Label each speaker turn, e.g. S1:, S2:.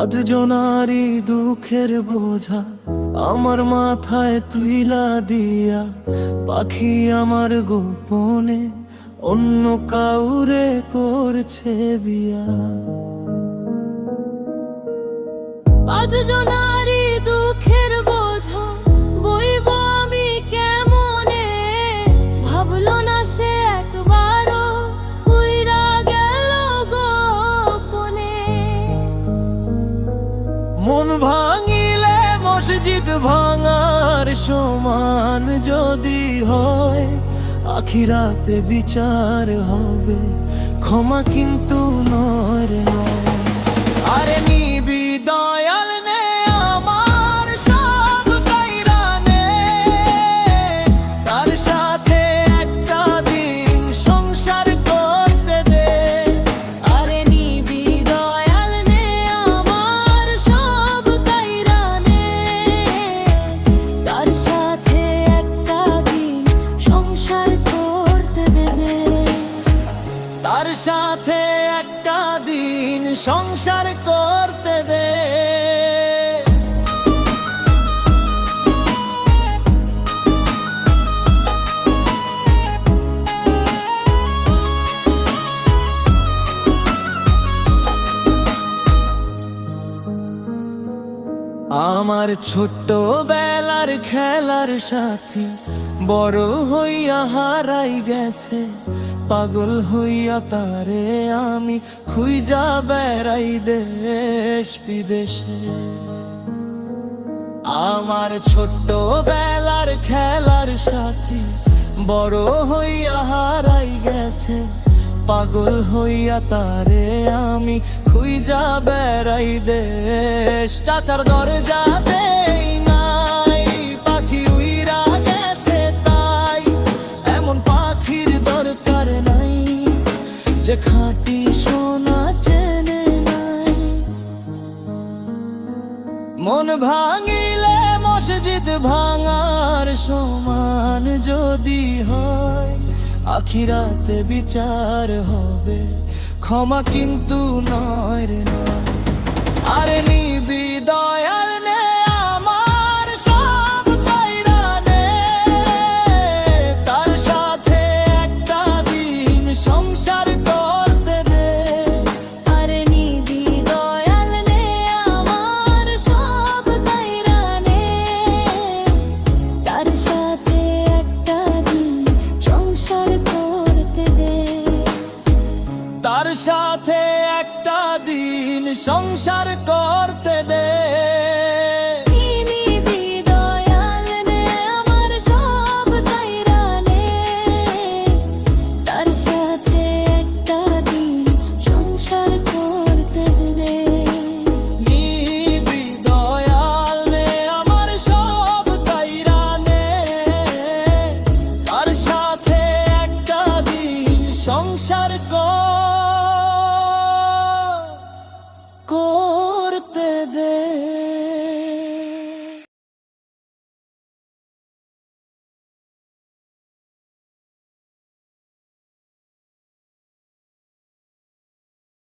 S1: আজ জনারি দুঃখের বোঝা আমার মাথায় তুইলা দিয়া, পাখি আমার গোপনে অন্য কাউরে করছে বিয়া।
S2: আজ জনারি দুঃখের বোঝা বইব আমি কেমনে, ভাবলো না সে একবারও উইরা গেল গোপনে।
S1: মন ভাঙিলে মসজিদ ভাঙার সমান যদি হয়, আখিরাতে বিচার হবে, ক্ষমা কিন্তু নয় রে নয়। আরে নিবি দয়াল নে আমার সব কাইরা নে, তার সাথে একটা দিন সংসার করতে দে।
S2: আরে নিবি দয়াল নে আমার সব কাইরা নে, তার সাথে একটা দিন সংসার করতে দেবে।
S1: তার সাথে একটা দিন সংসার করতে দে। আমার ছোট্ট বেলার খেলার সাথী বড় হইয়া হারাই গেছে, পাগল হইয়া তারে আমি খুঁজা বেড়াই দেশ বিদেশে। আমার ছোট্ট বেলার খেলার সাথী বড় হইয়া হারাই গেছে, পাগল হইয়া তারে আমি খুঁজা বেড়াই দেশ। চাচার দরজাতেই নাই পাখি উইরা গেছে তাই, এমন পাখির দরকার নাই যে খাঁটি সোনা চেনে নাই। মন ভাঙিলে মসজিদ ভাঙার সমান যদি হয়, আখিরাতে বিচার হবে, ক্ষমা কিন্তু নয় রে নয়। আরে নিবি দয়াল নে আমার সব কাইরা নে, তার সাথে একটা দিন সংসার করতে দে।
S2: আরে নিবি দয়াল নে আমার সব কাইরা নে, তার সাথে একটা দিন সংসার করতে দে।
S1: তার সাথে একটা দিন সংসার করতে দে।